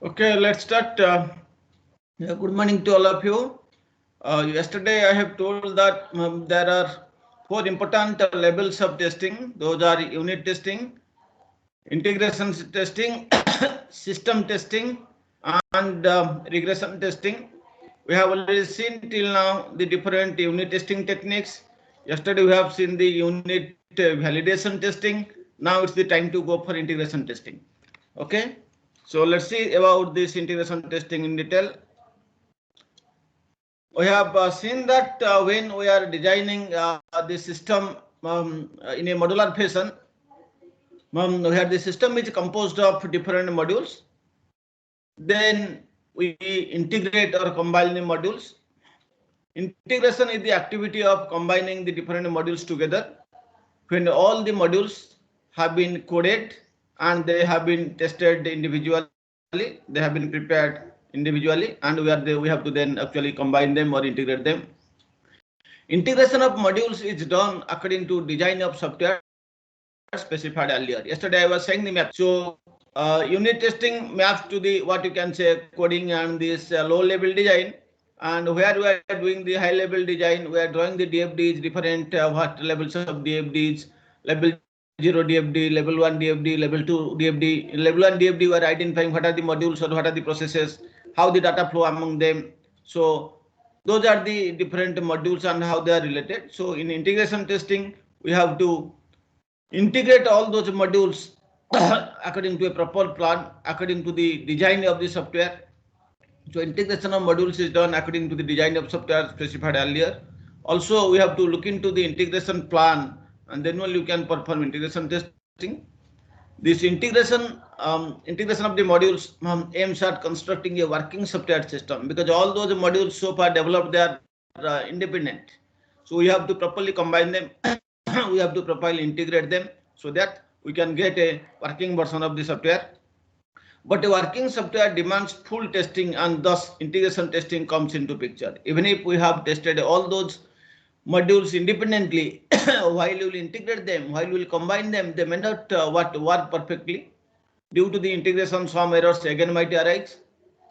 Okay, let's start. Good morning to all of you. Yesterday I have told that there are four important levels of testing. Those are unit testing, integration testing, system testing, and regression testing. We have already seen till now the different unit testing techniques. Yesterday we have seen the unit validation testing. Now it's the time to go for integration testing. Okay, so let's see about this integration testing in detail. We have seen that when we are designing the system in a modular fashion, where the system is composed of different modules, then we integrate or combine the modules. Integration is the activity of combining the different modules together. When all the modules have been coded and they have been tested individually, they have been prepared individually, and we have to then actually combine them or integrate them. Integration of modules is done according to design of software specified earlier. Yesterday I was saying the map. So unit testing maps to the what you can say coding and this low level design, and where we are doing the high level design, we are drawing the DFDs, different what levels of DFDs, level 0 DFD, level 1 DFD, level 2 DFD. In level 1 DFD we are identifying what are the modules or what are the processes, how the data flow among them. So those are the different modules and how they are related. So in integration testing we have to integrate all those modules according to a proper plan, according to the design of the software. So integration of modules is done according to the design of software specified earlier. Also, we have to look into the integration plan, and then only you can perform integration testing. This integration of the modules aims at constructing a working software system, because all those modules so far developed, they are independent. So we have to properly combine them. We have to properly integrate them so that we can get a working version of the software. But a working software demands full testing, and thus integration testing comes into picture. Even if we have tested all those modules independently, while we will integrate them, while we will combine them, they may not work perfectly. Due to the integration, some errors again might arise.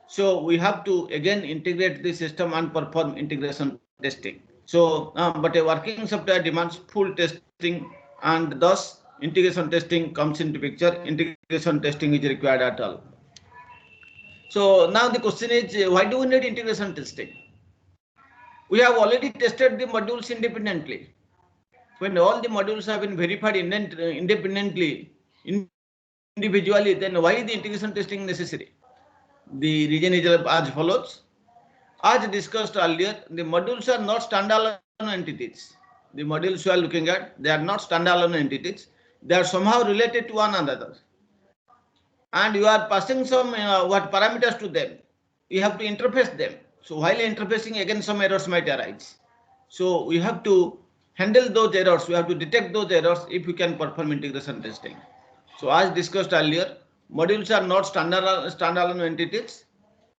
So we have to again integrate the system and perform integration testing. So, but a working software demands full testing, and thus integration testing comes into picture. Integration testing is required at all. So now the question is, why do we need integration testing? We have already tested the modules independently. When all the modules have been verified independently, individually, then why is the integration testing necessary? The reason is as follows. As discussed earlier, the modules are not standalone entities. The modules you are looking at, they are not standalone entities. They are somehow related to one another. And you are passing some what parameters to them. You have to interface them. So while interfacing, again some errors might arise. So we have to handle those errors. We have to detect those errors if we can perform integration testing. So as discussed earlier, modules are not standalone entities.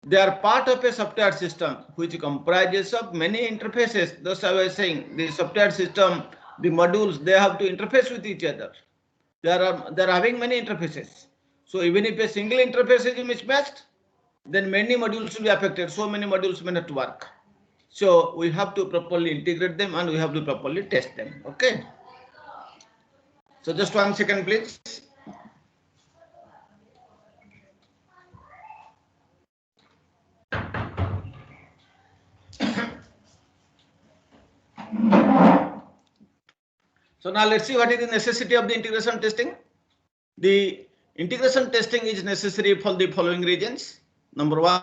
They are part of a software system which comprises of many interfaces. Thus I was saying, the software system, the modules, they have to interface with each other. They are having many interfaces. So even if a single interface is mismatched, then many modules will be affected. So many modules may not work. So we have to properly integrate them, and we have to properly test them. Okay. So just 1 second, please. So now let's see what is the necessity of the integration testing. The integration testing is necessary for the following reasons. Number one,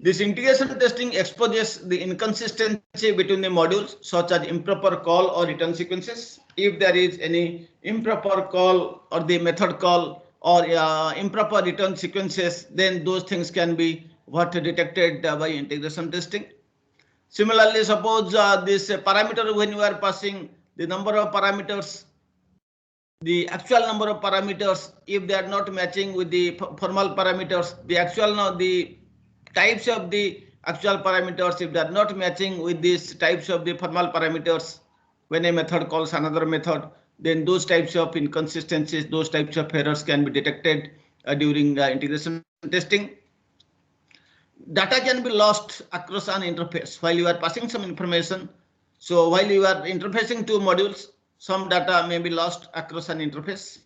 This integration testing exposes the inconsistency between the modules, such as improper call or return sequences. If there is any improper call or the method call or improper return sequences, then those things can be detected by integration testing. Similarly, suppose this parameter, when you are passing the number of parameters, the actual number of parameters, if they are not matching with the formal parameters, the types of the actual parameters, if they are not matching with these types of the formal parameters, when a method calls another method, then those types of inconsistencies, those types of errors can be detected during integration testing. Data can be lost across an interface while you are passing some information. So while you are interfacing two modules, some data may be lost across an interface.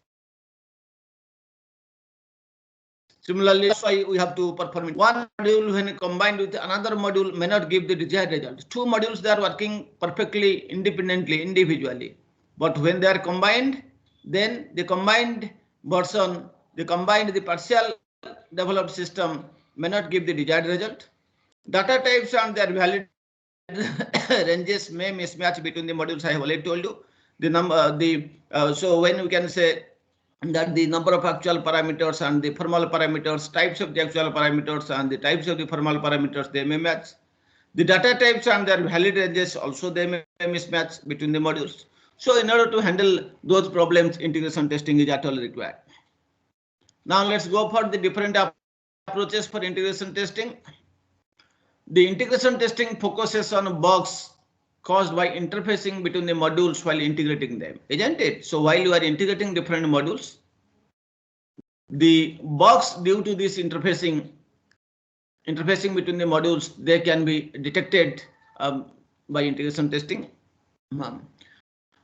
Similarly, that's why we have to perform it. One module, when combined with another module, may not give the desired result. Two modules, they are working perfectly independently, individually. But when they are combined, then the combined version, the partial developed system may not give the desired result. Data types and their valid ranges may mismatch between the modules. I have already told you the number. So when we can say that the number of actual parameters and the formal parameters, types of the actual parameters and the types of the formal parameters, they may match. The data types and their valid ranges also they may mismatch between the modules. So in order to handle those problems, integration testing is actually required. Now let's go for the different approaches for integration testing. The integration testing focuses on bugs caused by interfacing between the modules while integrating them, isn't it? So while you are integrating different modules, the bugs due to this interfacing between the modules, they can be detected by integration testing.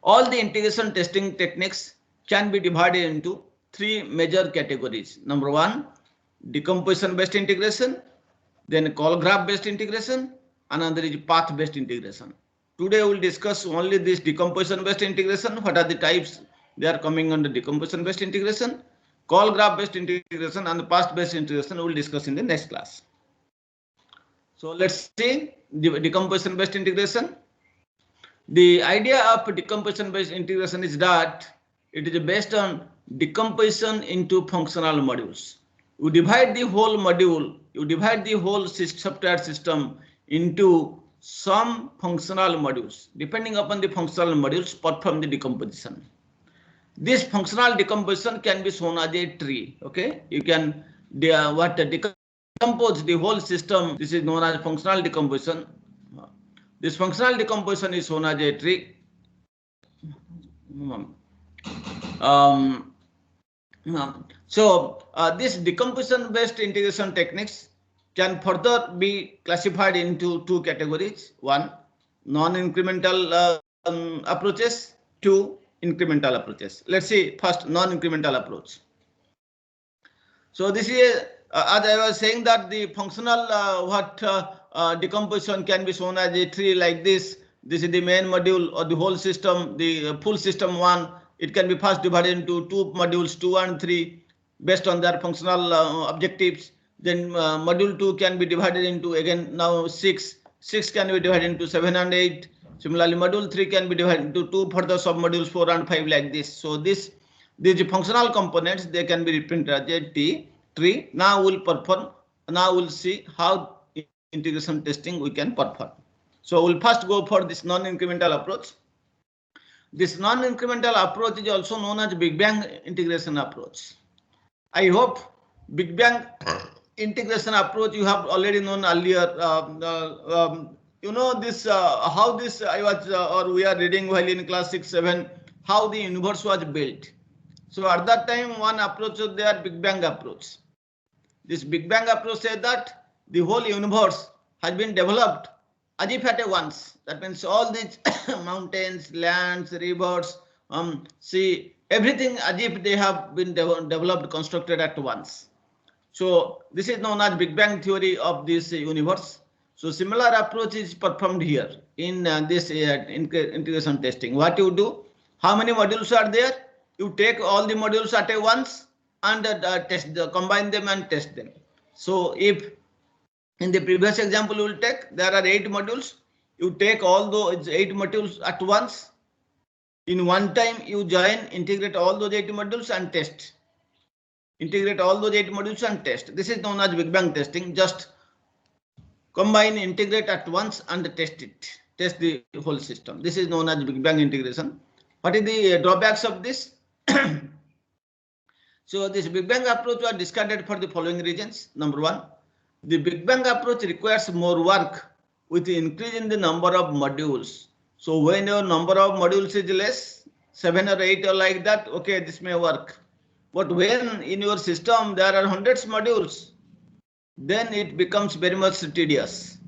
All the integration testing techniques can be divided into three major categories. Number one, decomposition based integration, then call graph based integration, another is path based integration. Today we will discuss only this decomposition based integration. What are the types? They are coming under decomposition based integration, call graph based integration, and the path based integration we will discuss in the next class. So let's see the decomposition based integration. The idea of decomposition based integration is that it is based on decomposition into functional modules. You divide the whole module, you divide the whole software system into some functional modules. Depending upon the functional modules, perform the decomposition. This functional decomposition can be shown as a tree. Okay, you can decompose the whole system. This is known as functional decomposition. This functional decomposition is shown as a tree. This decomposition based integration techniques can further be classified into two categories. One, non-incremental approaches. Two, incremental approaches. Let's see first non-incremental approach. So this is as I was saying that the functional decomposition can be shown as a tree like this. This is the main module or the whole system, the full system one. It can be first divided into two modules, 2 and 3, based on their functional objectives. Then module 2 can be divided into again now 6. 6 can be divided into 7 and 8. Similarly, module 3 can be divided into 2 further submodules 4 and 5 like this. So these functional components, they can be represented as a tree. Now we'll see how integration testing we can perform. So we'll first go for this non-incremental approach. This non-incremental approach is also known as Big Bang integration approach. I hope Big Bang integration approach you have already known earlier. You know this how this I was or we are reading while in class 6, 7 how the universe was built. So at that time one approach was there, Big Bang approach. This Big Bang approach says that the whole universe has been developed as if at once. That means all these mountains, lands, rivers, sea, everything as if they have been developed, constructed at once. So this is known as Big Bang theory of this universe. So similar approach is performed here in this integration testing. What you do? How many modules are there? You take all the modules at once and combine them and test them. So if In the previous example, we will take, there are 8 modules. You take all those 8 modules at once. In one time, you join, integrate all those 8 modules and test. Integrate all those 8 modules and test. This is known as Big Bang testing. Just combine, integrate at once and test it. Test the whole system. This is known as Big Bang integration. What is the drawbacks of this? So this Big Bang approach was discarded for the following reasons. Number one, the Big Bang approach requires more work with the increase in the number of modules. So when your number of modules is less, 7 or 8 or like that, okay, this may work. But when in your system there are hundreds of modules, then it becomes very much tedious.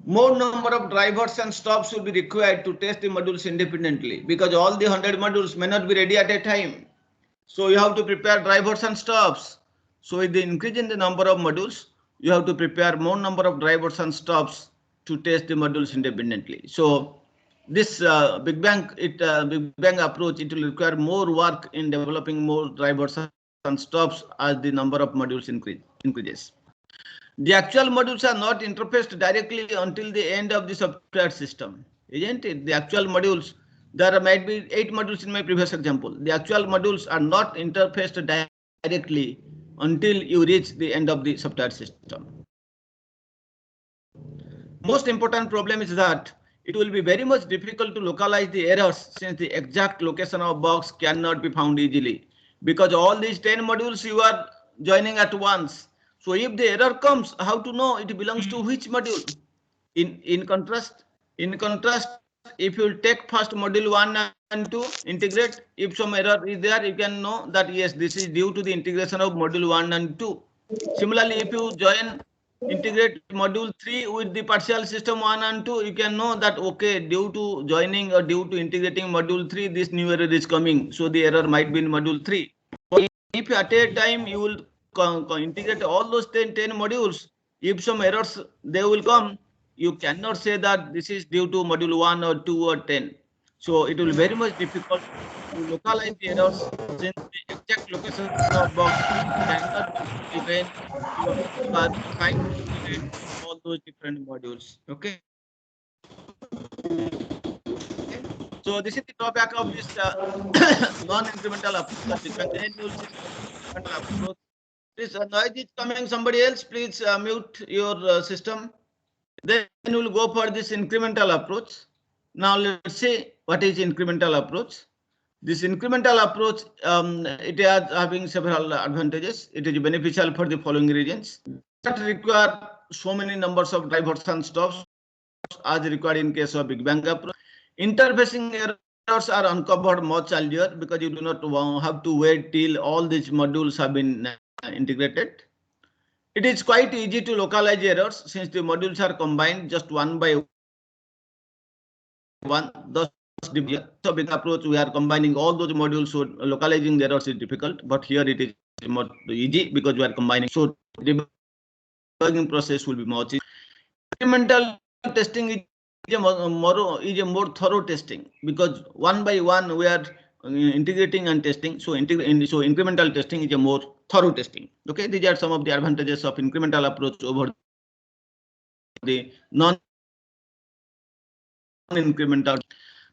More number of drivers and stops will be required to test the modules independently, because all the 100 modules may not be ready at a time. So you have to prepare drivers and stops. So with the increase in the number of modules, you have to prepare more number of drivers and stops to test the modules independently. So this Big Bang approach, it will require more work in developing more drivers and stops as the number of modules increases. The actual modules are not interfaced directly until the end of the software system, isn't it? The actual modules, there might be 8 modules in my previous example. The actual modules are not interfaced directly until you reach the end of the software system. Most important problem is that it will be very much difficult to localize the errors, since the exact location of box cannot be found easily, because all these 10 modules you are joining at once. So if the error comes, how to know it belongs to which module? In contrast, if you take first module 1 and 2, integrate, if some error is there, you can know that yes, this is due to the integration of module 1 and 2. Similarly, if you join, integrate module 3 with the partial system 1 and 2, you can know that okay, due to joining or due to integrating module 3, this new error is coming. So the error might be in module 3. If at a time you will integrate all those 10 modules, if some errors they will come, you cannot say that this is due to module 1 or 2 or 10. So it will be very much difficult to localize the errors, since the exact location of box cannot be when you are trying to integrate all those different modules. Okay. So this is the drawback of this non-incremental approach. Then you will see incremental approach. This noise is coming. Somebody else, please mute your system. Then we'll go for this incremental approach. Now let's see what is incremental approach. This incremental approach, it is having several advantages. It is beneficial for the following reasons. That require so many numbers of drivers and stops as required in case of Big Bang approach. Interfacing errors are uncovered much earlier, because you do not have to wait till all these modules have been integrated. It is quite easy to localize errors, since the modules are combined just one by one. Thus, so Big approach, we are combining all those modules, so localizing the errors is difficult. But here it is more easy because we are combining. So debugging process will be much easier. Incremental testing is a more thorough testing, because one by one we are integrating and testing. So incremental testing is a more thorough testing. Okay, these are some of the advantages of incremental approach over the non-incremental.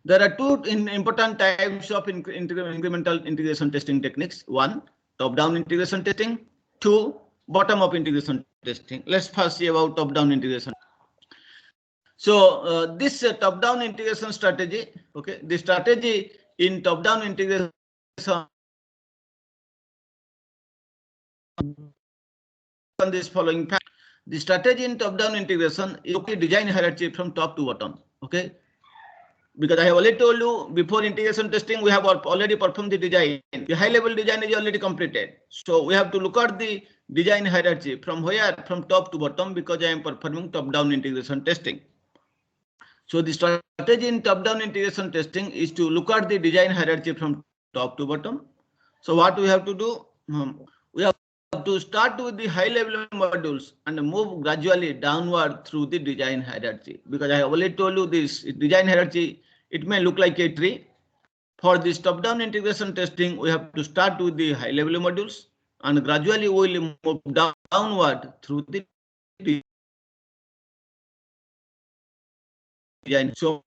There are two important types of incremental integration testing techniques. One, top-down integration testing. Two, bottom-up integration testing. Let's first see about top-down integration. So this top-down integration strategy, okay, the strategy in top-down integration on this following fact. The strategy in top-down integration is to design hierarchy from top to bottom. Okay, because I have already told you before integration testing, we have already performed the design. The high-level design is already completed. So we have to look at the design hierarchy from where, from top to bottom, because I am performing top-down integration testing. So the strategy in top-down integration testing is to look at the design hierarchy from top to bottom. So what we have to do? We have to start with the high-level modules and move gradually downward through the design hierarchy. Because I have already told you this design hierarchy, it may look like a tree. For this top-down integration testing, we have to start with the high-level modules and gradually we will move downward through the design. So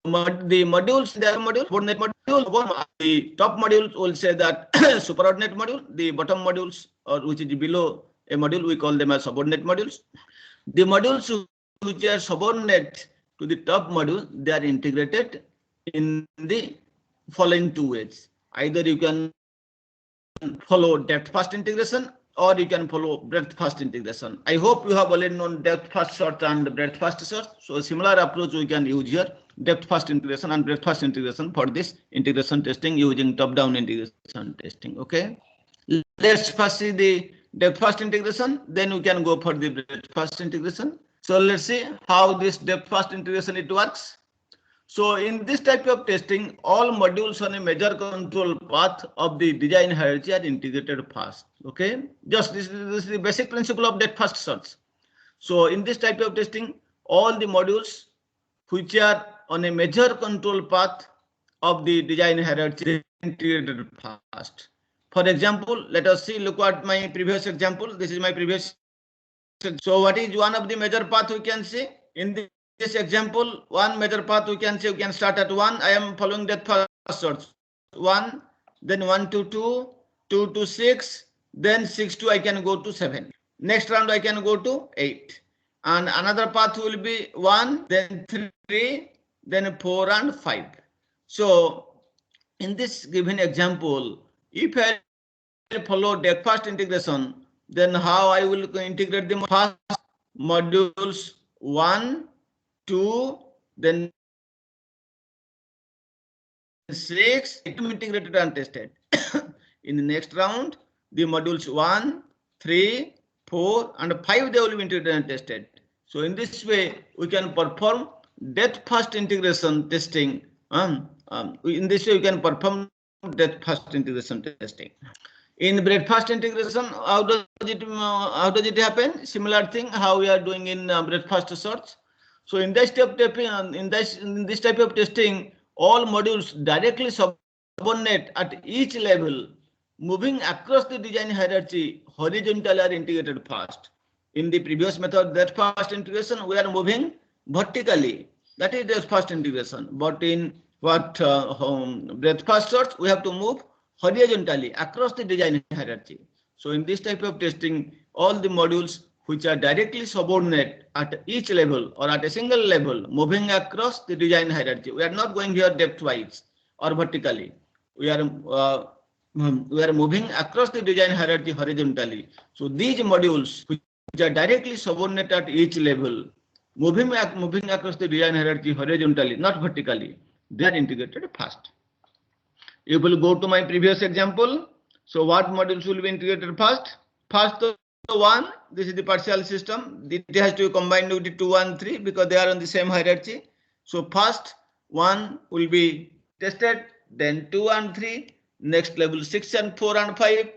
the modules, the module, subordinate module, the top modules will say that superordinate module, the bottom modules, or which is below a module, we call them as subordinate modules. The modules which are subordinate to the top module, they are integrated in the following two ways. Either you can follow depth first integration, or you can follow breadth first integration. I hope you have already known depth first sort and breadth first sort. So a similar approach we can use here, depth first integration and breadth first integration for this integration testing using top-down integration testing. Okay, let's first see the depth first integration, then we can go for the breadth first integration. So let's see how this depth first integration it works. So in this type of testing, all modules on a major control path of the design hierarchy are integrated first. Okay, just this is the basic principle of depth first search. So in this type of testing, all the modules which are on a major control path of the design hierarchy are integrated first. For example, let us see, look at my previous example. This is my previous. So what is one of the major path we can see in this example? One major path we can say, we can start at 1. I am following that first search. 1, then 1 to 2, 2 to 6, then 6 to I can go to 7. Next round I can go to 8. And another path will be 1, then 3, then 4 and 5. So in this given example, if I follow depth first integration, then how I will integrate the first modules 1, 2, then 6 integrated and tested. In the next round, the modules 1, 3, 4 and 5 they will be integrated and tested. So in this way we can perform depth first integration testing. In this way we can perform depth first integration testing. In breadth first integration, how does it happen? Similar thing how we are doing in breadth first search. So in this type of testing, all modules directly subordinate at each level, moving across the design hierarchy horizontally are integrated first. In the previous method, depth first integration, we are moving vertically. That is depth first integration. But in breadth first search, we have to move horizontally across the design hierarchy. So in this type of testing, all the modules which are directly subordinate at each level or at a single level, moving across the design hierarchy. We are not going here depth-wise or vertically. We are moving across the design hierarchy horizontally. So these modules which are directly subordinate at each level, moving across the design hierarchy horizontally, not vertically, they are integrated first. You will go to my previous example. So what modules will be integrated first? First one, this is the partial system. It has to be combined with the 2 and 3 because they are on the same hierarchy. So first 1 will be tested, then 2 and 3, next level 6 and 4 and 5,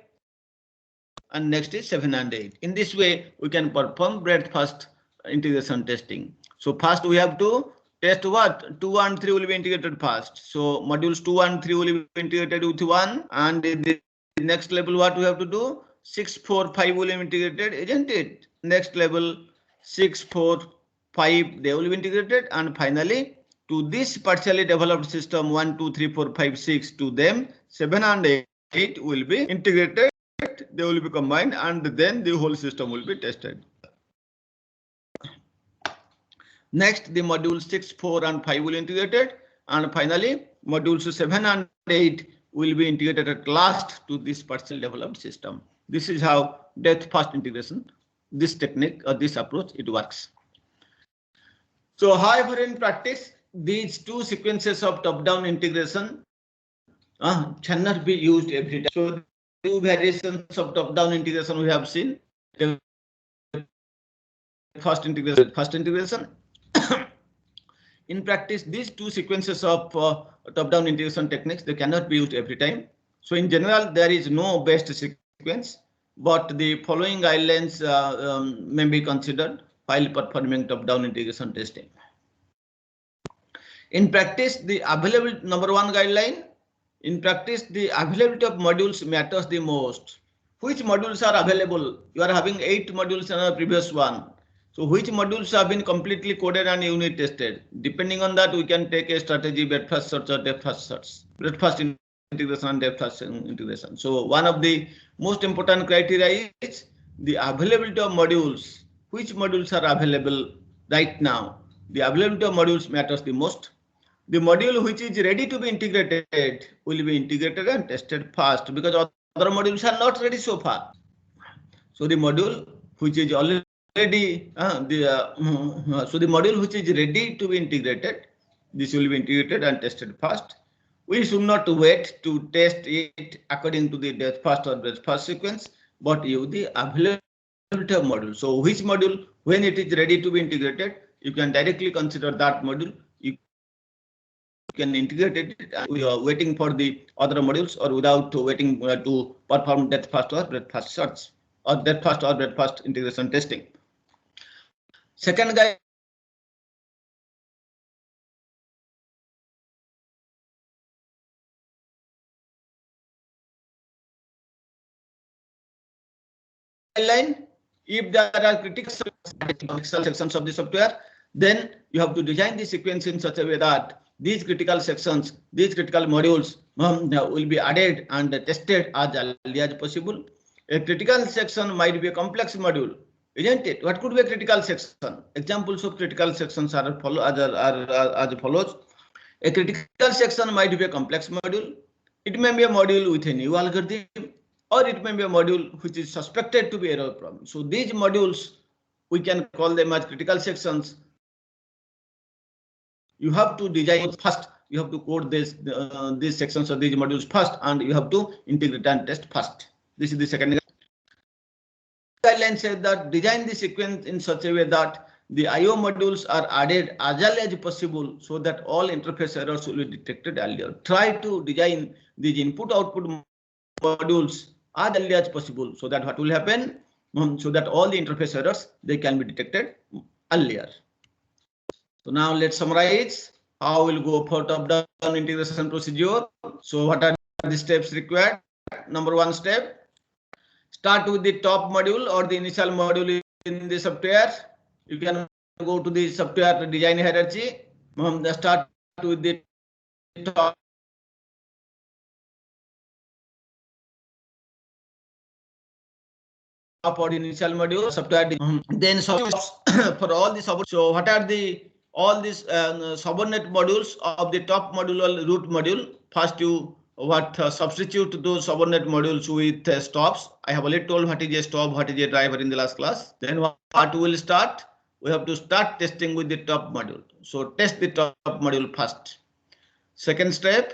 and next is 7 and 8. In this way, we can perform breadth first integration testing. So first we have to test what? 2 and 3 will be integrated first. So modules 2 and 3 will be integrated with 1, and the next level what we have to do? 6, 4, 5 will be integrated, isn't it? Next level 6, 4, 5 they will be integrated, and finally to this partially developed system 1, 2, 3, 4, 5, 6 to them 7 and 8 will be integrated. They will be combined, and then the whole system will be tested. Next, the modules 6, 4 and 5 will be integrated, and finally modules 7 and 8 will be integrated at last to this partially developed system. This is how depth first integration, this technique or this approach, it works. So however, in practice, these two sequences of top-down integration cannot be used every time. So two variations of top-down integration we have seen. First integration. In practice, these two sequences of top-down integration techniques, they cannot be used every time. So in general, there is no best sequence, but the following guidelines may be considered while performing top-down integration testing. In practice, the available number one guideline. In practice, the availability of modules matters the most. which modules are available. You are having 8 modules in the previous one. So which modules have been completely coded and unit tested? Depending on that, we can take a strategy: breadth first search or depth first search, breadth first integration and depth first integration. So one of the most important criteria is the availability of modules. Which modules are available right now? The availability of modules matters the most. The module which is ready to be integrated will be integrated and tested fast, because other modules are not ready so far. So the module which is already so the module which is ready to be integrated, this will be integrated and tested fast. We should not wait to test it according to the depth first or breadth first sequence, but use the availability of module. So which module, when it is ready to be integrated, you can directly consider that module. You can integrate it. We are waiting for the other modules, or without waiting to perform depth first or breadth first search, or depth first or breadth first integration testing. Second guideline if there are critical sections of the software, then you have to design the sequence in such a way that these critical sections, these critical modules will be added and tested as early as possible. A critical section might be a complex module, isn't it? What could be a critical section? Examples of critical sections are as follows. A critical section might be a complex module. It may be a module with a new algorithm, or it may be a module which is suspected to be error prone. So these modules, we can call them as critical sections. You have to design first. You have to code these sections of these modules first, and you have to integrate and test first. This is the second guideline. Says that design the sequence in such a way that the IO modules are added as early as possible, so that all interface errors will be detected earlier. Try to design these input-output modules as early as possible, so that what will happen, so that all the interface errors, they can be detected earlier. So now let's summarize how we'll go for top-down integration procedure. So what are the steps required? Number one step, start with the top module or the initial module in the software. You can go to the software design hierarchy. Start with the top or initial module software. Then for all the sub. So what are the all these subordinate modules of the top module or root module? First, you substitute those subordinate modules with stops. I have already told what is a stop, what is a driver in the last class. Then what will start? We have to start testing with the top module. So test the top module first. Second step,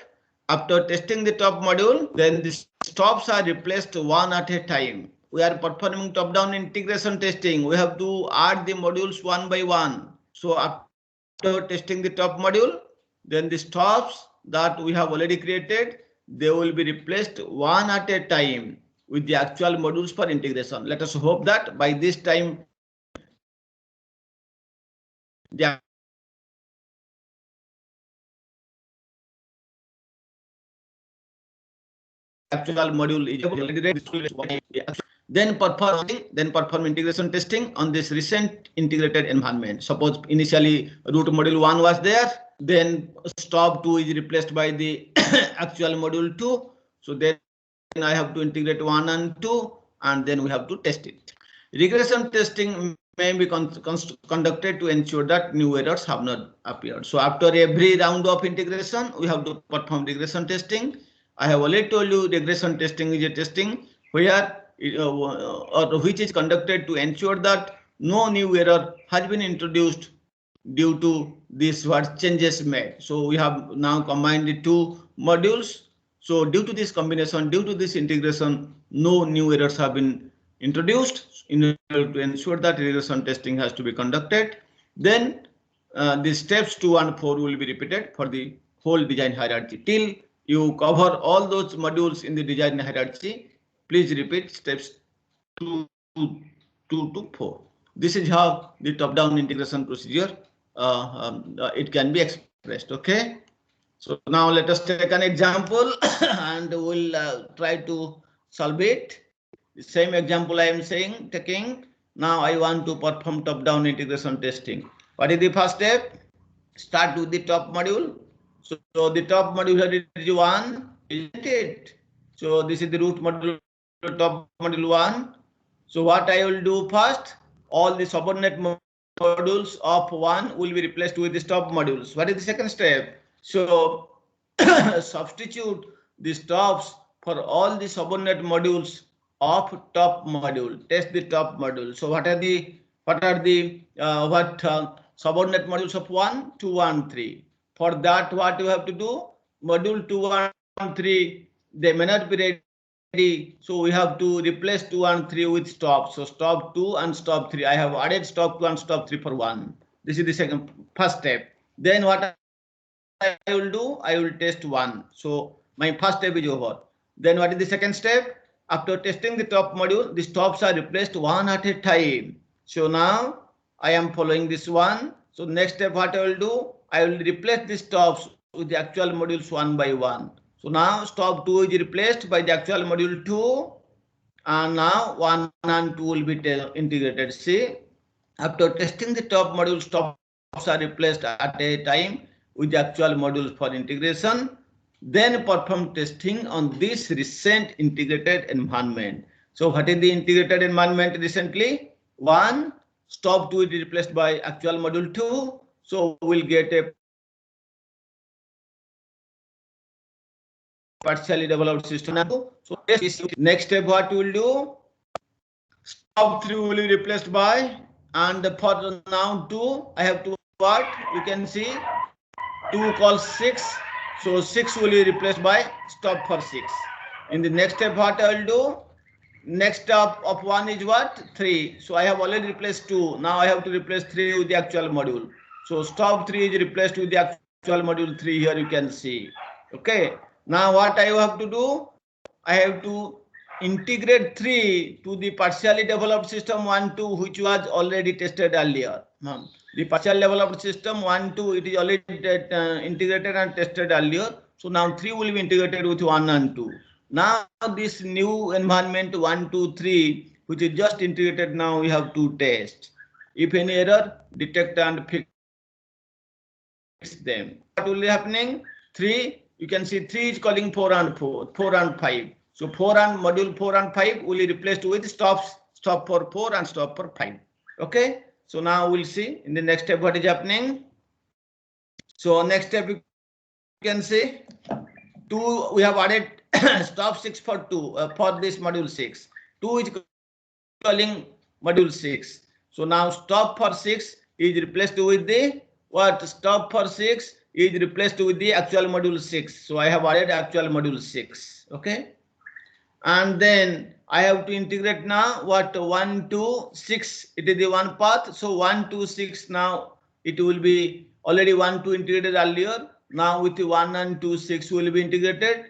after testing the top module, then the stops are replaced one at a time. We are performing top-down integration testing. We have to add the modules one by one. So after testing the top module, then the stops that we have already created, they will be replaced one at a time with the actual modules for integration. Let us hope that by this time, the actual module is already ready. Then perform integration testing on this recent integrated environment. Suppose initially root module 1 was there, then stop 2 is replaced by the actual module 2. So then I have to integrate 1 and 2, and then we have to test it. Regression testing may be conducted to ensure that new errors have not appeared. So after every round of integration, we have to perform regression testing. I have already told you regression testing is a testing where or which is conducted to ensure that no new error has been introduced due to this what changes made. So we have now combined the two modules. So due to this combination, due to this integration, no new errors have been introduced. In order to ensure that regression testing has to be conducted, then the steps 2 and 4 will be repeated for the whole design hierarchy till you cover all those modules in the design hierarchy. Please repeat steps 2 to 4. This is how the top-down integration procedure it can be expressed. Okay. So now let us take an example and we'll try to solve it. The same example I am saying, taking. Now I want to perform top-down integration testing. What is the first step? Start with the top module. So the top module is 1, isn't it? So this is the root module, top module 1. So what I will do first, all the subordinate modules of 1 will be replaced with the top modules. What is the second step? So substitute the stops for all the subordinate modules of top module. Test the top module. So what are the subordinate modules of 1, 2, and 3? For that, what you have to do? Module 2 and 3, they may not be ready. So we have to replace 2 and 3 with stop. So stop 2 and stop 3. I have added stop 2 and stop 3 for 1. This is the first step. Then what I will do? I will test 1. So my first step is over. Then what is the second step? After testing the top module, the stops are replaced one at a time. So now I am following this one. So next step, what I will do? I will replace the stops with the actual modules one by one. So now stop 2 is replaced by the actual module 2. And now 1 and 2 will be integrated. See, after testing the top module, stops are replaced at a time with the actual modules for integration. Then perform testing on this recent integrated environment. So what is the integrated environment recently? 1, stop 2 is replaced by actual module 2. So we'll get a partially developed system. So next step, what we will do? Stop 3 will be replaced by, and for now 2, I have to what? You can see 2 equals 6. So 6 will be replaced by stop for 6. In the next step, what I will do? Next step of 1 is what? 3. So I have already replaced 2. Now I have to replace 3 with the actual module. So stop 3 is replaced with the actual module 3. Here you can see. Okay. Now what I have to do? I have to integrate 3 to the partially developed system 1, 2, which was already tested earlier. The partially developed system 1, 2, it is already integrated and tested earlier. So now 3 will be integrated with 1 and 2. Now this new environment 1, 2, 3, which is just integrated, now we have to test. If any error, detect and fix them. What will be happening? 3, you can see 3 is calling 4 and 5. So 4 and module 4 and 5 will be replaced with stop for 4 and stop for 5. Okay. So now we'll see in the next step what is happening. So next step you can see 2, we have added stop 6 for 2 for this module 6. 2 is calling module 6. So now stop for 6 is replaced with the what? Stop for 6 is replaced with the actual module 6. So I have added actual module 6. Okay. And then I have to integrate now what? 1, 2, 6. It is the one path. So 1, 2, 6 now it will be already 1, 2 integrated earlier. Now with the 1 and 2, 6 will be integrated.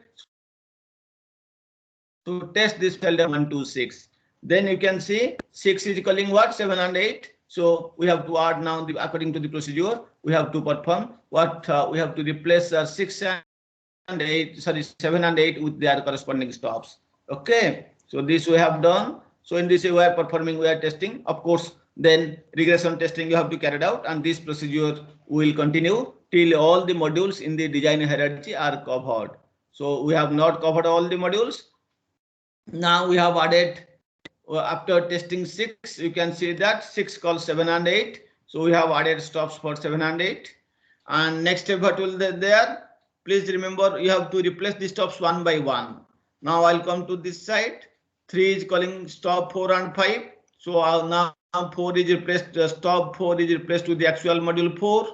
So test this file 1, 2, 6. Then you can see 6 is calling what? 7 and 8. So we have to add now according to the procedure. We have to perform what? We have to replace 6 and 8. Sorry, 7 and 8 with their corresponding stops. Okay. So this we have done. So in this way we are performing, we are testing. Of course, then regression testing you have to carry out, and this procedure will continue till all the modules in the design hierarchy are covered. So we have not covered all the modules. Now we have added after testing 6, you can see that 6 calls 7 and 8. So we have added stops for 7 and 8. And next step what will be there? Please remember you have to replace the stops one by one. Now I'll come to this side. 3 is calling stop 4 and 5. So now 4 is replaced, stop 4 is replaced with the actual module 4.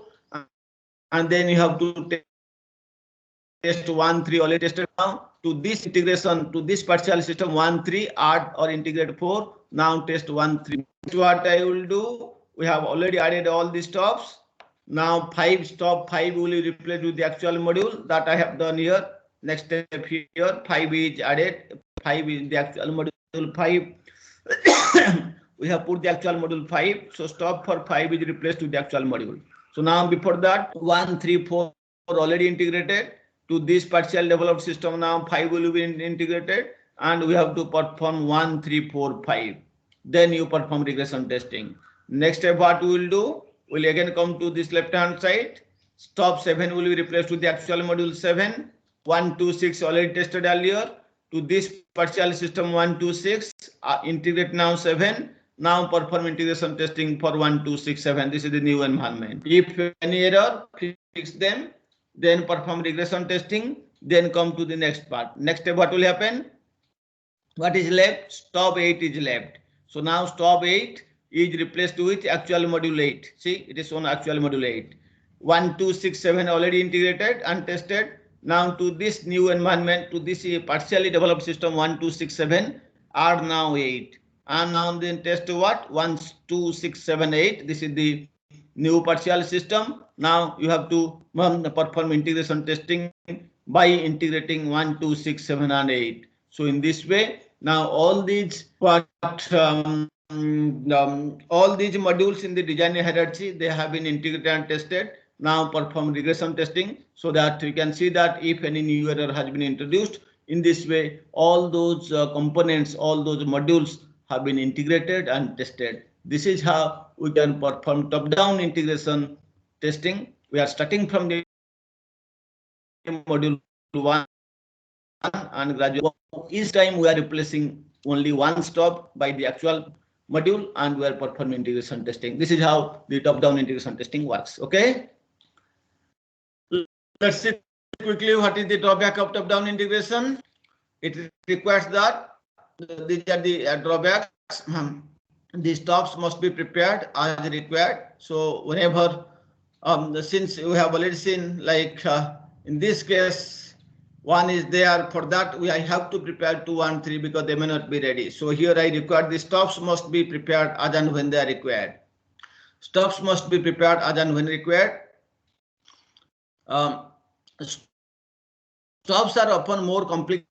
And then you have to test 1, 3 already tested. Now to this integration, to this partial system 1, 3, add or integrate 4. Now test 1, 3. What I will do, we have already added all the stops. Now stop 5 will be replaced with the actual module that I have done here. Next step here, 5 is added. 5 is the actual module 5. We have put the actual module 5. So stop for 5 is replaced with the actual module. So now before that 1, 3, 4 already integrated. To this partial developed system now 5 will be integrated, and we have to perform 1, 3, 4, 5. Then you perform regression testing. Next step, what we will do? We'll again come to this left hand side. Stop 7 will be replaced with the actual module 7. 1, 2, 6 already tested earlier. To this partial system 1, 2, 6, integrate now 7. Now perform integration testing for 1, 2, 6, 7. This is the new environment. If any error, fix them. Then perform regression testing. Then come to the next part. Next step, what will happen? What is left? Stop 8 is left. So now stop 8 is replaced with actual module 8. See, it is on actual module 8. 1, 2, 6, 7 already integrated and tested. Now to this new environment, to this partially developed system 1, 2, 6, 7 are now 8. And now then test what? 1, 2, 6, 7, 8. This is the new partial system. Now you have to perform integration testing by integrating 1, 2, 6, 7, and 8. So in this way, now all these all these modules in the design hierarchy, they have been integrated and tested. Now perform regression testing so that we can see that if any new error has been introduced. In this way, all those components, all those modules have been integrated and tested. This is how we can perform top-down integration testing. We are starting from the module 1 and gradually each time we are replacing only one stop by the actual module and we are performing integration testing. This is how the top-down integration testing works. Okay. Let's see quickly what is the drawback of top-down integration. It requires that these are the drawbacks. The stops must be prepared as required. So whenever since we have already seen, like in this case, 1 is there, for that I have to prepare 2 and 3 because they may not be ready. So here I require the stops must be prepared as and when they are required. Stops must be prepared as and when required. Stops are often more complicated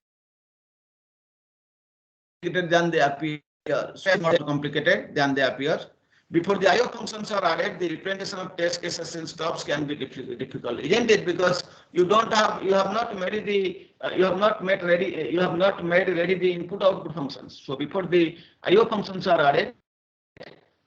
than they appear. So more complicated than they appear. Before the IO functions are added, the representation of test cases in stops can be difficult, isn't it? Because you have not made ready the input-output functions. So before the IO functions are added,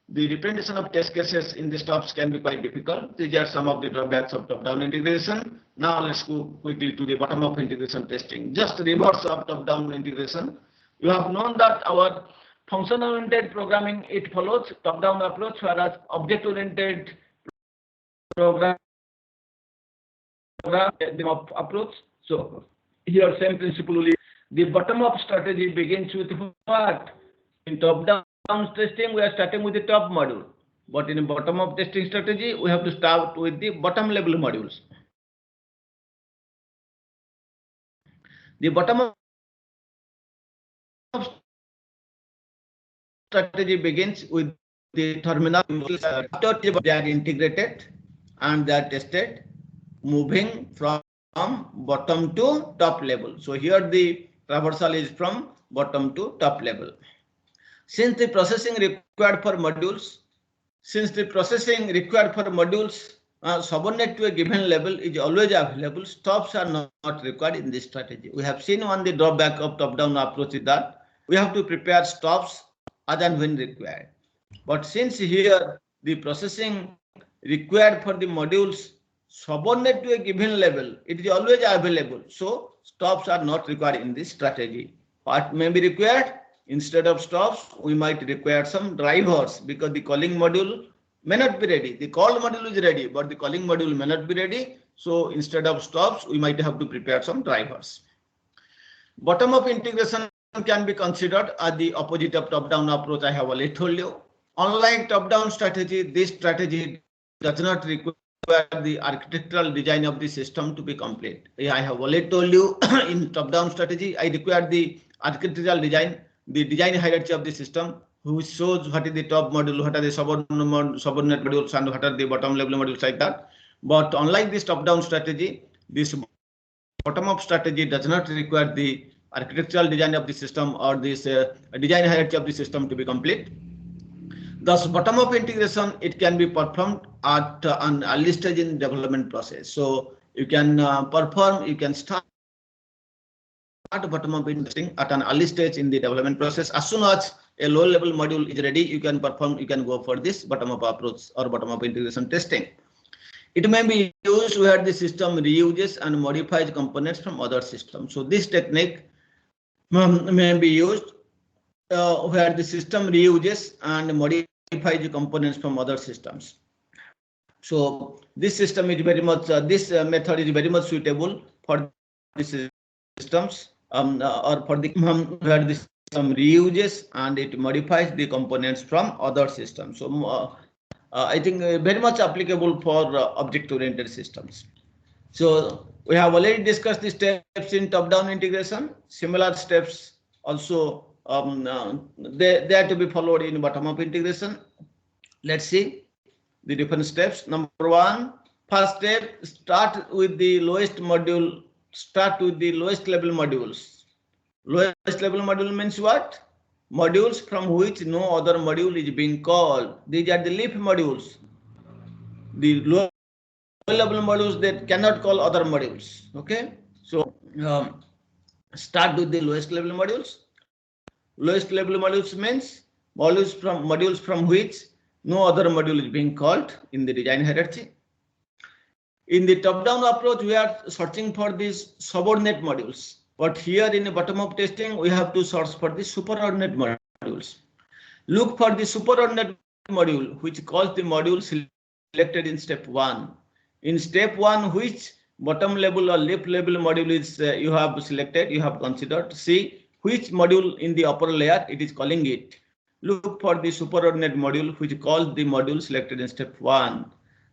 the representation of test cases in the stops can be quite difficult. These are some of the drawbacks of top-down integration. Now let's go quickly to the bottom-up integration testing. Just reverse of top-down integration. You have known that our function-oriented programming, it follows top-down approach, whereas object-oriented program approach. So here same principle only. The bottom-up strategy begins with what? In top-down testing, we are starting with the top module. But in a bottom-up testing strategy, we have to start with the bottom-level modules. The bottom-up strategy begins with the terminal. After they are integrated and they are tested, moving from bottom to top level. So here the traversal is from bottom to top level. Since the processing required for modules, subordinate to a given level is always available, stops are not required in this strategy. We have seen on the drawback of top-down approach is that we have to prepare stops as and when required. But since here the processing required for the modules subordinate to a given level, it is always available. So stops are not required in this strategy. What may be required? Instead of stops, we might require some drivers because the calling module may not be ready. The called module is ready, but the calling module may not be ready. So instead of stops, we might have to prepare some drivers. Bottom-up integration can be considered as the opposite of top-down approach. I have already told you. Unlike top-down strategy, this strategy does not require the architectural design of the system to be complete. I have already told you in top-down strategy, I require the architectural design, the design hierarchy of the system, which shows what is the top module, what are the subordinate modules, and what are the bottom level modules like that. But unlike this top-down strategy, this bottom-up strategy does not require the architectural design of the system or this design hierarchy of the system to be complete. Thus, bottom-up integration, it can be performed at an early stage in development process. So you can you can start bottom-up testing at an early stage in the development process. As soon as a low-level module is ready, you can go for this bottom-up approach or bottom-up integration testing. It may be used where the system reuses and modifies components from other systems. So this technique may be used where the system reuses and modifies components from other systems. So this system is very much this method is very much suitable for the systems or for the where the system reuses and it modifies the components from other systems. So I think very much applicable for object-oriented systems. So we have already discussed the steps in top-down integration. Similar steps also they are to be followed in bottom-up integration. Let's see the different steps. Number one, first step, start with the lowest module. Start with the lowest level modules. Lowest level module means what? Modules from which no other module is being called. These are the leaf modules. The low level modules that cannot call other modules. Okay. So start with the lowest level modules. Lowest level modules means modules from which no other module is being called in the design hierarchy. In the top-down approach, we are searching for these subordinate modules. But here in the bottom-up testing, we have to search for the superordinate modules. Look for the superordinate module, which calls the module selected in step 1. In step 1, which bottom level or leaf level module is you have selected, you have considered. See which module in the upper layer it is calling it. Look for the superordinate module which calls the module selected in step 1.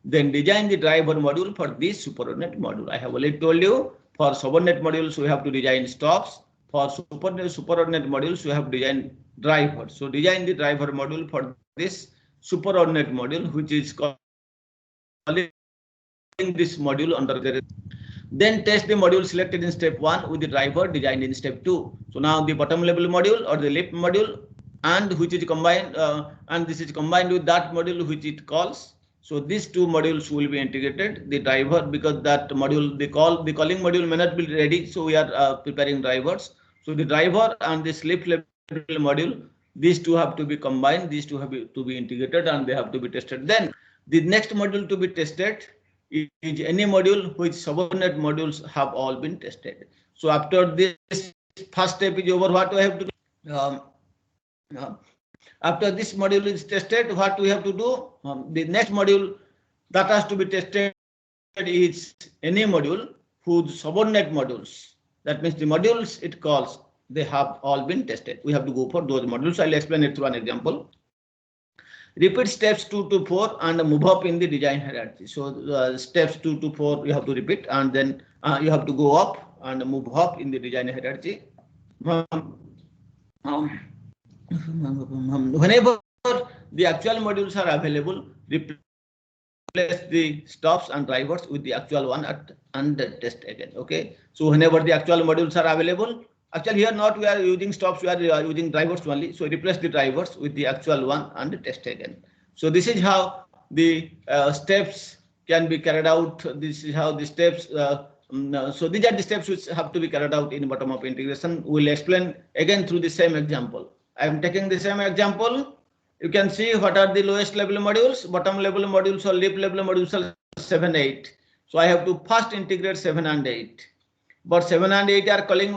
Then design the driver module for this superordinate module. I have already told you for subordinate modules we have to design stops. For superordinate modules we have to design drivers. So design the driver module for this superordinate module which is calling this module under the. Then test the module selected in step 1 with the driver designed in step 2. So now the bottom level module or the leaf module and which is combined and this is combined with that module which it calls. So these two modules will be integrated. The driver, because that module the calling module may not be ready, so we are preparing drivers. So the driver and this leaf level module, these two have to be combined. These two have to be integrated and they have to be tested. Then the next module to be tested is any module which subordinate modules have all been tested. So after this first step is over, what do I have to do? After this module is tested, what we have to do? The next module that has to be tested is any module whose subordinate modules. That means the modules it calls, they have all been tested. We have to go for those modules. I'll explain it through an example. Repeat steps 2 to 4 and move up in the design hierarchy. So steps 2 to 4 you have to repeat and then you have to go up and move up in the design hierarchy. Whenever the actual modules are available, replace the stops and drivers with the actual one and test again. Okay. So whenever the actual modules are available, actually here not we are using stops, we are using drivers only. So replace the drivers with the actual one and test again. So this is how the steps can be carried out. This is how the steps. So these are the steps which have to be carried out in bottom-up integration. We'll explain again through the same example. I am taking the same example. You can see what are the lowest level modules, bottom level modules or leaf level modules are 7, 8. So I have to first integrate 7 and 8. But 7 and 8 are calling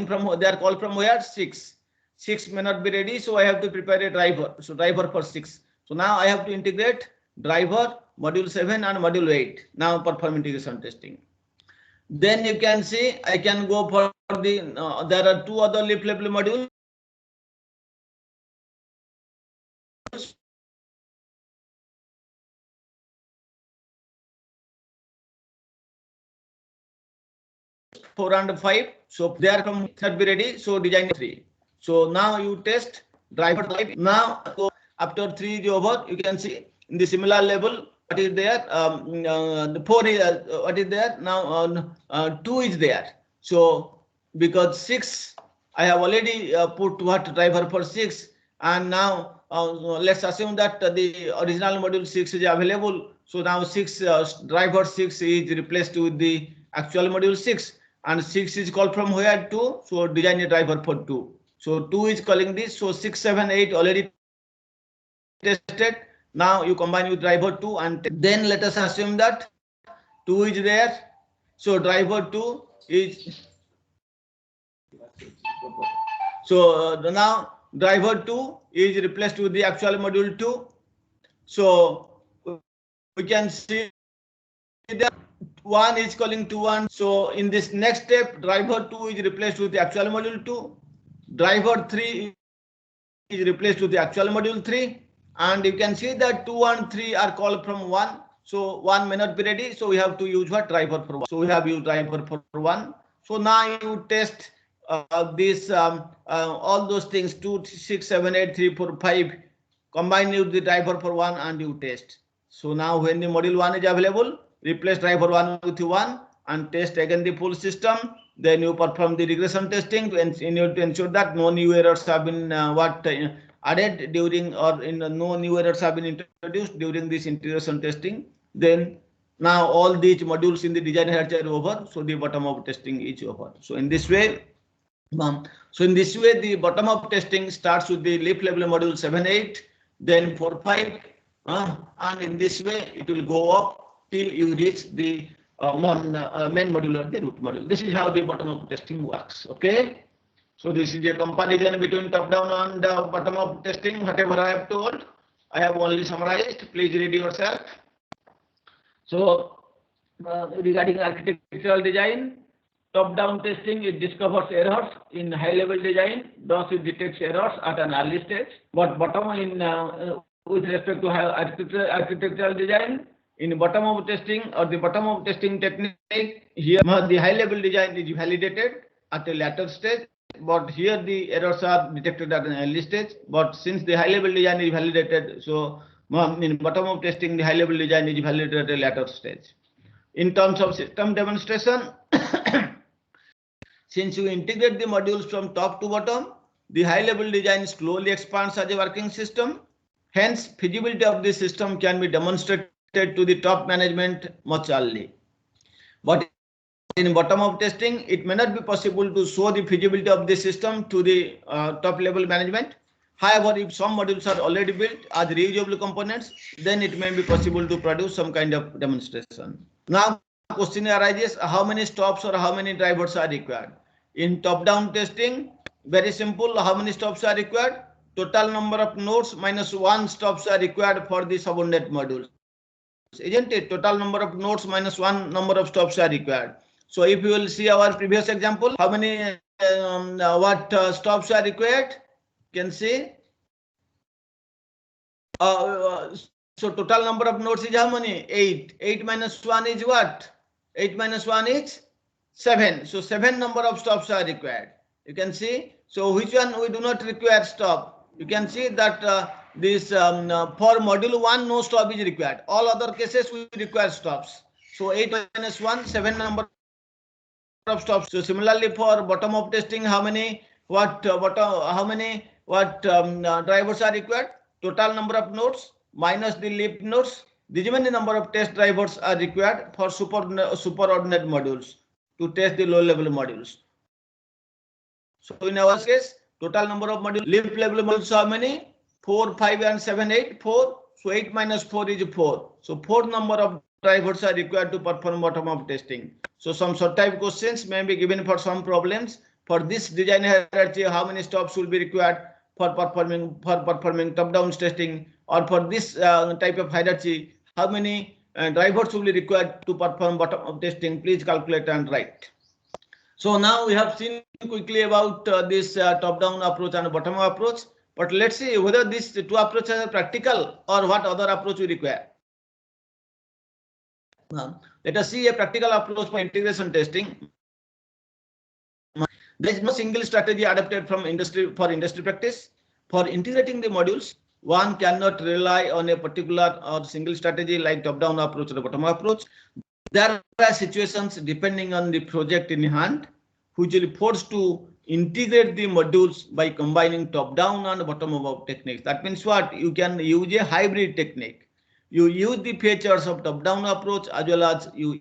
from, they are called from where? 6. 6 may not be ready, so I have to prepare a driver. So driver for 6. So now I have to integrate driver, module 7 and module 8. Now perform integration testing. Then you can see I can go for the there are 2 other leaf level modules. Four and 5, so they are from third be ready. So design 3. So now you test driver type. Now so after 3 is over, you can see in the similar level what is there. The 4 is what is there now. 2 is there. So because 6, I have already put what driver for 6, and now let's assume that the original module 6 is available. So now 6 driver 6 is replaced with the actual module 6. and 6 is called from where? 2. So design a driver for 2. So 2 is calling this. So 6, 7, 8 already tested. Now you combine with driver 2 and then let us assume that 2 is there. So driver 2 is. So now driver 2 is replaced with the actual module 2. So we can see that 1 is calling to 1. So in this next step, driver 2 is replaced with the actual module 2. Driver 3 is replaced with the actual module 3. And you can see that 2 and 3 are called from 1. So 1 may not be ready. So we have to use what? Driver for 1. So we have used driver for 1. So now you test this all those things 2, 6, 7, 8, 3, 4, 5. Combine with the driver for 1 and you test. So now when the module 1 is available, replace driver 1 with 1 and test again the full system. Then you perform the regression testing to ensure that no new errors have been added during or no new errors have been introduced during this integration testing. Then now all these modules in the design hierarchy are over. So the bottom up testing is over. So in this way, the bottom up testing starts with the leaf level module 7, 8, then 4, 5, and in this way it will go up till you reach the main module or the root module. This is how the bottom up testing works. Okay. So this is a comparison between top down and bottom up testing. Whatever I have told, I have only summarized. Please read yourself. So regarding architectural design, top-down testing, it discovers errors in high-level design, thus it detects errors at an early stage. But bottom in with respect to architectural design, in bottom-up testing or the bottom-up testing technique, here the high-level design is validated at a later stage. But here the errors are detected at an early stage. But since the high-level design is validated, so in bottom-up testing, the high-level design is validated at a later stage. In terms of system demonstration, since you integrate the modules from top to bottom, the high-level design slowly expands as a working system. Hence, feasibility of the system can be demonstrated to the top management much early. But in bottom-up testing, it may not be possible to show the feasibility of the system to the top-level management. However, if some modules are already built as reusable components, then it may be possible to produce some kind of demonstration. Now, question arises, how many stops or how many drivers are required? In top-down testing, very simple, how many stops are required? Total number of nodes minus 1 stops are required for the subordinate modules. Isn't it? Total number of nodes minus 1 number of stops are required. So if you will see our previous example, how many stops are required? You can see. So total number of nodes is how many? 8. 8 minus 1 is what? 8 minus 1 is 7. So 7 number of stops are required. You can see. So which one we do not require stop? You can see that this for module 1 no stop is required. All other cases we require stops. So 8 minus 1, 7 number of stops. So similarly for bottom up testing, how many drivers are required? Total number of nodes minus the leaf nodes. This many number of test drivers are required for superordinate modules to test the low level modules. So in our case, total number of modules, leaf level modules how many? 4, 5 and 7, 8, 4. So 8 minus 4 is 4. So 4 number of drivers are required to perform bottom up testing. So some sort type questions may be given for some problems. For this design hierarchy, how many stops will be required for performing top-down testing, or for this type of hierarchy, how many drivers will be required to perform bottom-up testing? Please calculate and write. So now we have seen quickly about this top-down approach and bottom-up approach. But let's see whether these two approaches are practical or what other approach we require. Let us see a practical approach for integration testing. There is no single strategy adapted from industry practice. For integrating the modules, one cannot rely on a particular or single strategy like top-down approach or bottom-up approach. There are situations depending on the project in hand, which will force to integrate the modules by combining top-down and bottom-up techniques. That means what? You can use a hybrid technique. You use the features of top-down approach as well as you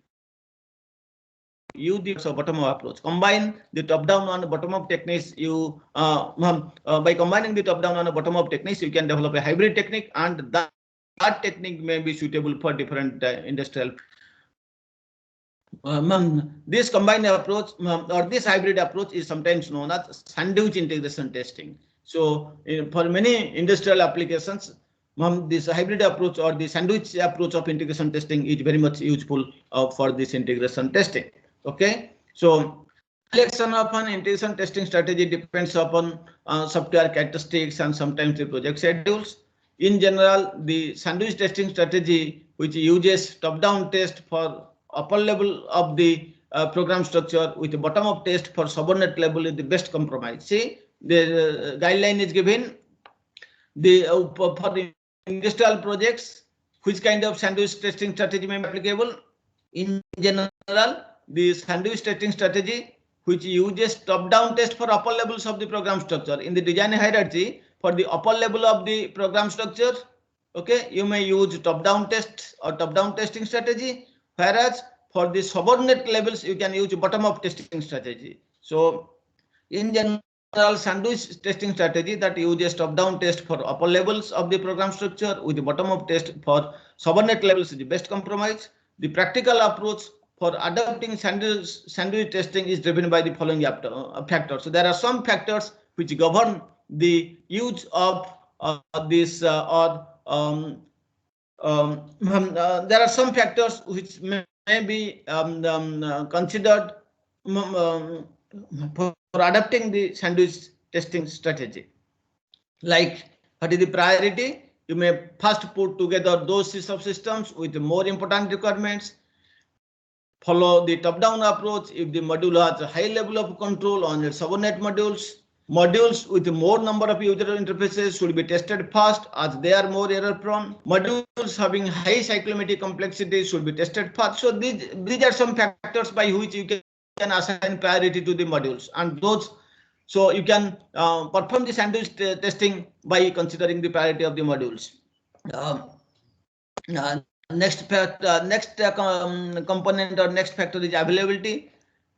use the bottom-up approach. Combine the top-down and bottom-up techniques. You by combining the top-down and bottom-up techniques, you can develop a hybrid technique, and that technique may be suitable for different industrial. This combined approach or this hybrid approach is sometimes known as sandwich integration testing. So for many industrial applications, this hybrid approach or the sandwich approach of integration testing is very much useful for this integration testing. Okay, so selection of an integration testing strategy depends upon software characteristics and sometimes the project schedules. In general, the sandwich testing strategy, which uses top-down test for upper level of the program structure with the bottom-up test for subordinate level, is the best compromise. See, the guideline is given. The for the industrial projects, which kind of sandwich testing strategy may be applicable? In general, the sandwich testing strategy, which uses top-down test for upper levels of the program structure. In the design hierarchy, for the upper level of the program structure, okay, you may use top-down test or top-down testing strategy, whereas for the subordinate levels, you can use bottom-up testing strategy. So in general, sandwich testing strategy that uses top-down test for upper levels of the program structure with the bottom-up test for subordinate levels is the best compromise. The practical approach for adopting sandwich testing is driven by the following factors. So there are some factors which govern the use of this there are some factors which may be considered for adopting the sandwich testing strategy. Like, what is the priority? You may first put together those subsystems with more important requirements. Follow the top-down approach if the module has a high level of control on its subordinate modules. Modules with more number of user interfaces should be tested first as they are more error prone. Modules having high cyclomatic complexity should be tested first. So these are some factors by which you can assign priority to the modules, and those, so you can perform the sandwich testing by considering the priority of the modules. Next component or next factor is availability.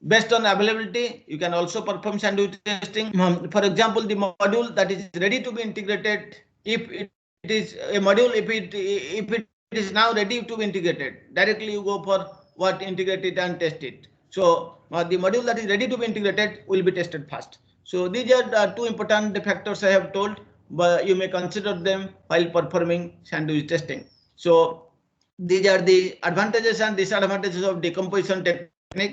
Based on availability, you can also perform sandwich testing. For example, the module that is ready to be integrated, if it is a module, if it is now ready to be integrated, directly you go for what, integrate it and test it. So the module that is ready to be integrated will be tested first. So these are two important factors I have told, but you may consider them while performing sandwich testing. So these are the advantages and disadvantages of decomposition technique.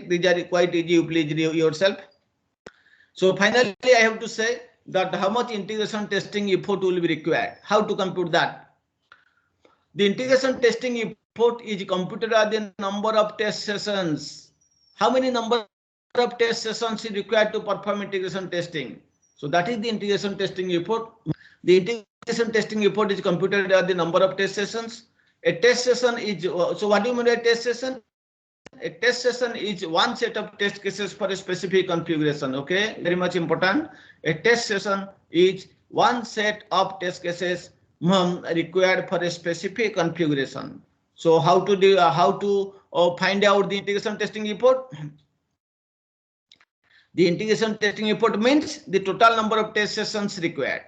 These are quite easy, you please review yourself. So finally, I have to say that how much integration testing effort will be required. How to compute that? The integration testing effort is computed as the number of test sessions. How many number of test sessions is required to perform integration testing? So that is the integration testing effort. The integration testing effort is computed as the number of test sessions. A test session is, so what do you mean by test session? A test session is one set of test cases for a specific configuration. Okay, very much important. A test session is one set of test cases required for a specific configuration. So how to do find out the integration testing effort? The integration testing effort means the total number of test sessions required.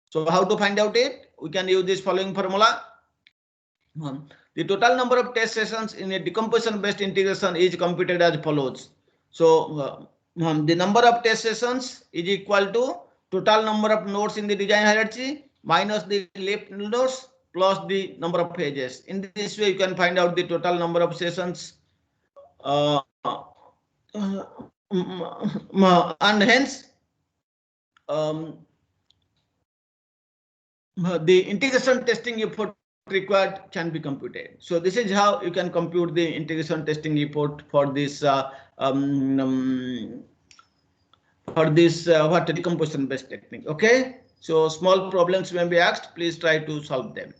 So how to find out it? We can use this following formula. The total number of test sessions in a decomposition based integration is computed as follows. So the number of test sessions is equal to total number of nodes in the design hierarchy minus the left nodes plus the number of pages. In this way, you can find out the total number of sessions, and hence the integration testing effort required can be computed. So this is how you can compute the integration testing effort for this decomposition based technique. Okay, so small problems may be asked, please try to solve them.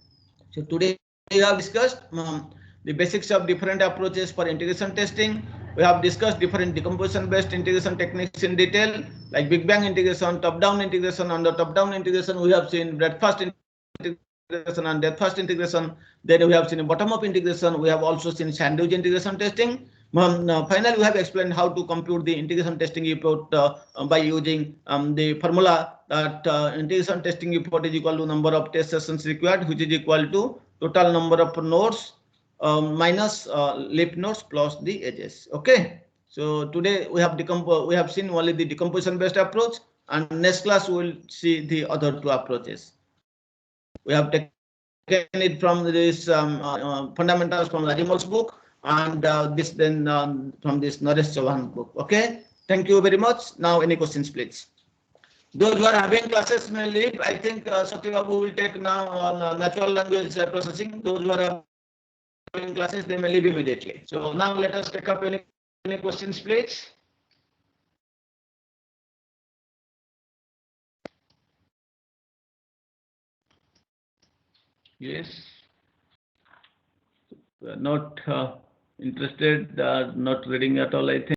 So today we have discussed the basics of different approaches for integration testing. We have discussed different decomposition based integration techniques in detail, like Big Bang integration, top down integration. Under top down integration, we have seen breadth-first integration and depth-first integration. Then we have seen bottom-up integration. We have also seen sandwich integration testing. Finally, we have explained how to compute the integration testing effort by using the formula that integration testing effort is equal to number of test sessions required, which is equal to total number of nodes minus leaf nodes plus the edges. Okay. So today we have seen only the decomposition based approach, and next class we will see the other two approaches. We have taken it from this fundamentals from Rajimol's book, and this then from this Naresh Chauhan book. Okay, thank you very much. Now, any questions, please? Those who are having classes may leave. I think Sakti Babu will take now on natural language processing. Those who are having classes, they may leave immediately. So now let us take up any questions, please. Yes. Not interested, not reading at all, I think.